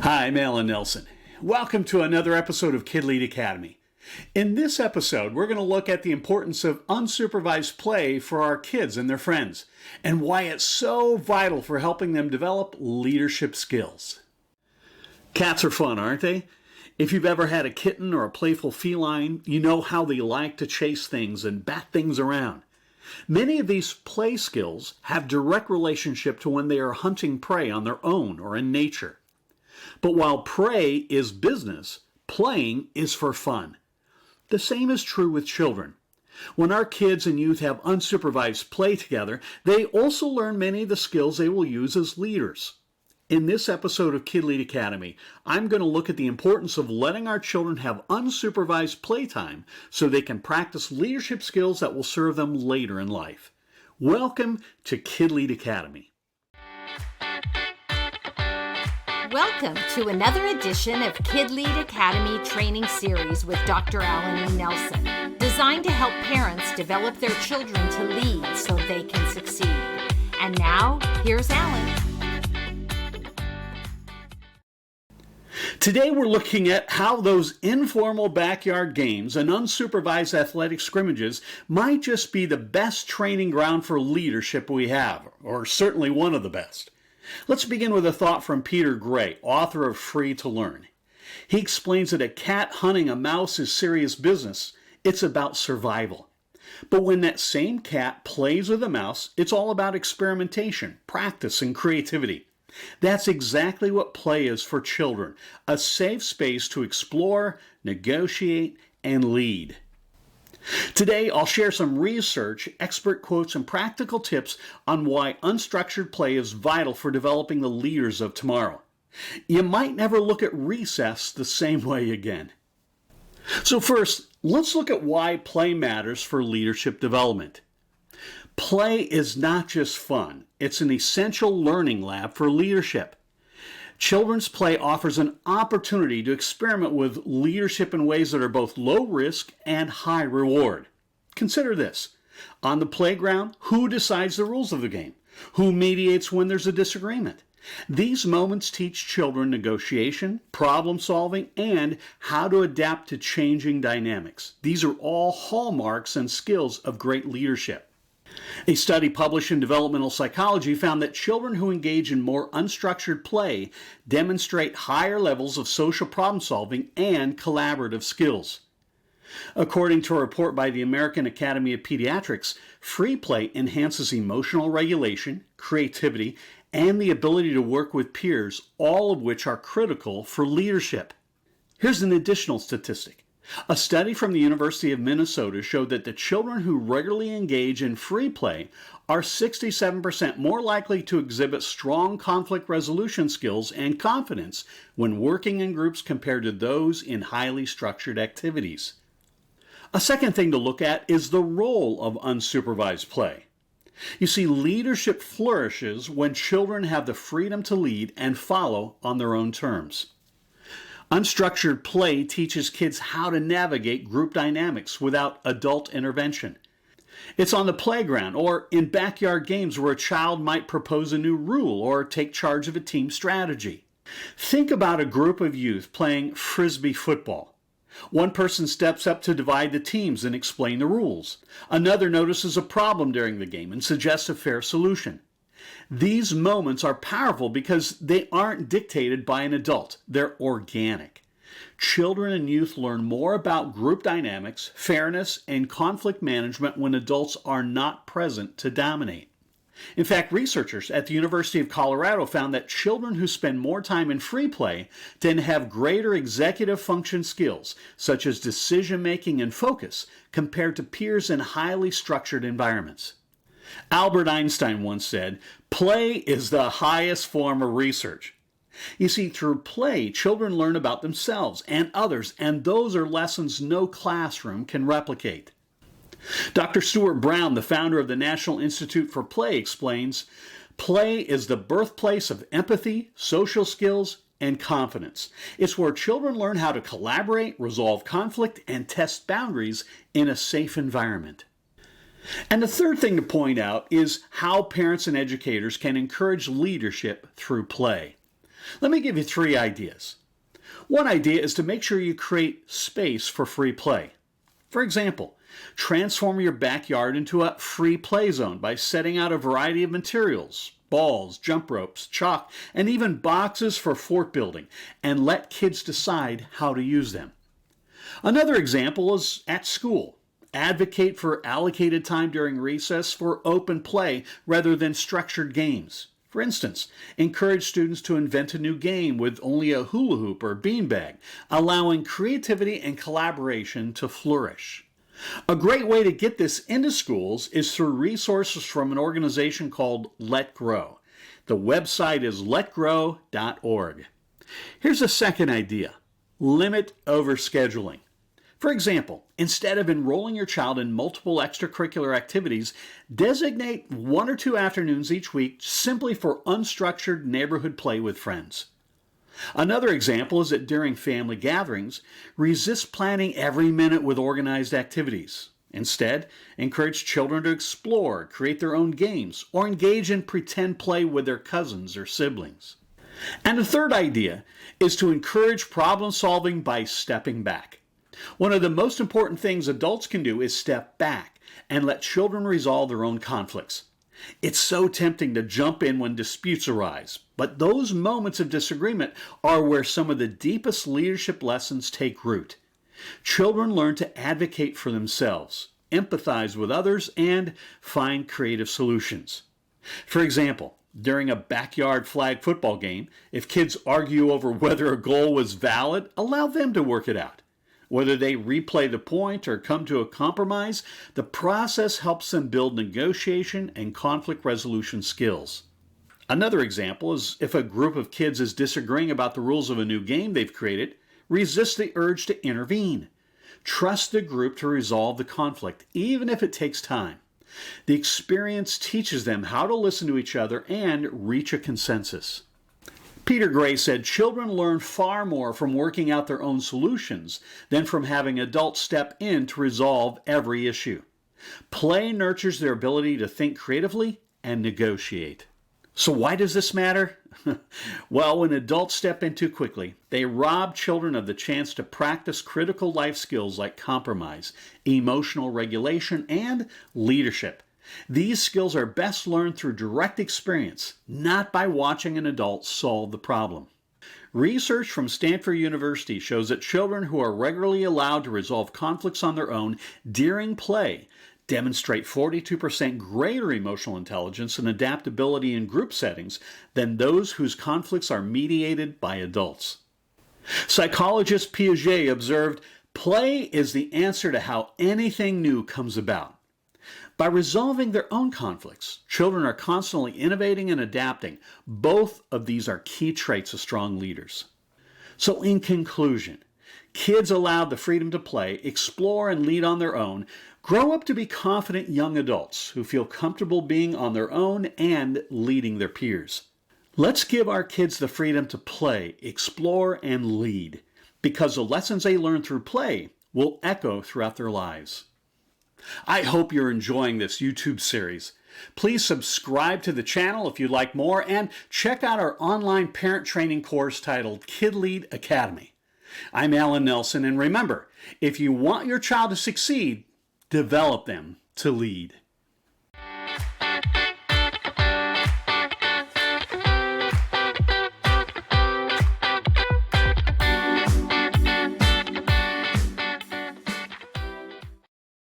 Hi, I'm Alan Nelson. Welcome to another episode of KidLead Academy. In this episode, we're going to look at the importance of unsupervised play for our kids and their friends, and why it's so vital for helping them develop leadership skills. Cats are fun, aren't they? If you've ever had a kitten or a playful feline, you know how they like to chase things and bat things around. Many of these play skills have direct relationship to when they are hunting prey on their own or in nature. But while prey is business, playing is for fun. The same is true with children. When our kids and youth have unsupervised play together, they also learn many of the skills they will use as leaders. In this episode of KidLead Academy, I'm going to look at the importance of letting our children have unsupervised playtime so they can practice leadership skills that will serve them later in life. Welcome to KidLead Academy. Welcome to another edition of KidLead Academy training series with Dr. Alan E. Nelson, designed to help parents develop their children to lead so they can succeed. And now, here's Alan. Today we're looking at how those informal backyard games and unsupervised athletic scrimmages might just be the best training ground for leadership we have, or certainly one of the best. Let's begin with a thought from Peter Gray, author of Free to Learn. He explains that a cat hunting a mouse is serious business. It's about survival. But when that same cat plays with a mouse, it's all about experimentation, practice, and creativity. That's exactly what play is for children, a safe space to explore, negotiate, and lead. Today, I'll share some research, expert quotes, and practical tips on why unstructured play is vital for developing the leaders of tomorrow. You might never look at recess the same way again. So first, let's look at why play matters for leadership development. Play is not just fun. It's an essential learning lab for leadership. Children's play offers an opportunity to experiment with leadership in ways that are both low risk and high reward. Consider this. On the playground, who decides the rules of the game? Who mediates when there's a disagreement? These moments teach children negotiation, problem solving, and how to adapt to changing dynamics. These are all hallmarks and skills of great leadership. A study published in Developmental Psychology found that children who engage in more unstructured play demonstrate higher levels of social problem solving and collaborative skills. According to a report by the American Academy of Pediatrics, free play enhances emotional regulation, creativity, and the ability to work with peers, all of which are critical for leadership. Here's an additional statistic. A study from the University of Minnesota showed that the children who regularly engage in free play are 67% more likely to exhibit strong conflict resolution skills and confidence when working in groups compared to those in highly structured activities. A second thing to look at is the role of unsupervised play. You see, leadership flourishes when children have the freedom to lead and follow on their own terms. Unstructured play teaches kids how to navigate group dynamics without adult intervention. It's on the playground or in backyard games where a child might propose a new rule or take charge of a team strategy. Think about a group of youth playing frisbee football. One person steps up to divide the teams and explain the rules. Another notices a problem during the game and suggests a fair solution. These moments are powerful because they aren't dictated by an adult. They're organic. Children and youth learn more about group dynamics, fairness, and conflict management when adults are not present to dominate. In fact, researchers at the University of Colorado found that children who spend more time in free play tend to have greater executive function skills, such as decision-making and focus, compared to peers in highly structured environments. Albert Einstein once said, "Play is the highest form of research." You see, through play, children learn about themselves and others, and those are lessons no classroom can replicate. Dr. Stuart Brown, the founder of the National Institute for Play, explains, "Play is the birthplace of empathy, social skills, and confidence. It's where children learn how to collaborate, resolve conflict, and test boundaries in a safe environment." And the third thing to point out is how parents and educators can encourage leadership through play. Let me give you 3 ideas. One idea is to make sure you create space for free play. For example, transform your backyard into a free play zone by setting out a variety of materials, balls, jump ropes, chalk, and even boxes for fort building, and let kids decide how to use them. Another example is at school. Advocate for allocated time during recess for open play rather than structured games. For instance, encourage students to invent a new game with only a hula hoop or beanbag, allowing creativity and collaboration to flourish. A great way to get this into schools is through resources from an organization called Let Grow. The website is letgrow.org. Here's a second idea. Limit overscheduling. For example, instead of enrolling your child in multiple extracurricular activities, designate 1 or 2 afternoons each week simply for unstructured neighborhood play with friends. Another example is that during family gatherings, resist planning every minute with organized activities. Instead, encourage children to explore, create their own games, or engage in pretend play with their cousins or siblings. And the third idea is to encourage problem solving by stepping back. One of the most important things adults can do is step back and let children resolve their own conflicts. It's so tempting to jump in when disputes arise, but those moments of disagreement are where some of the deepest leadership lessons take root. Children learn to advocate for themselves, empathize with others, and find creative solutions. For example, during a backyard flag football game, if kids argue over whether a goal was valid, allow them to work it out. Whether they replay the point or come to a compromise, the process helps them build negotiation and conflict resolution skills. Another example is if a group of kids is disagreeing about the rules of a new game they've created, resist the urge to intervene. Trust the group to resolve the conflict, even if it takes time. The experience teaches them how to listen to each other and reach a consensus. Peter Gray said children learn far more from working out their own solutions than from having adults step in to resolve every issue. Play nurtures their ability to think creatively and negotiate. So why does this matter? Well, when adults step in too quickly, they rob children of the chance to practice critical life skills like compromise, emotional regulation, and leadership. These skills are best learned through direct experience, not by watching an adult solve the problem. Research from Stanford University shows that children who are regularly allowed to resolve conflicts on their own during play demonstrate 42% greater emotional intelligence and adaptability in group settings than those whose conflicts are mediated by adults. Psychologist Piaget observed, "Play is the answer to how anything new comes about." By resolving their own conflicts, children are constantly innovating and adapting. Both of these are key traits of strong leaders. So in conclusion, kids allowed the freedom to play, explore, and lead on their own grow up to be confident young adults who feel comfortable being on their own and leading their peers. Let's give our kids the freedom to play, explore, and lead, because the lessons they learn through play will echo throughout their lives. I hope you're enjoying this YouTube series. Please subscribe to the channel if you'd like more, and check out our online parent training course titled KidLead Academy. I'm Alan Nelson, and remember, if you want your child to succeed, develop them to lead.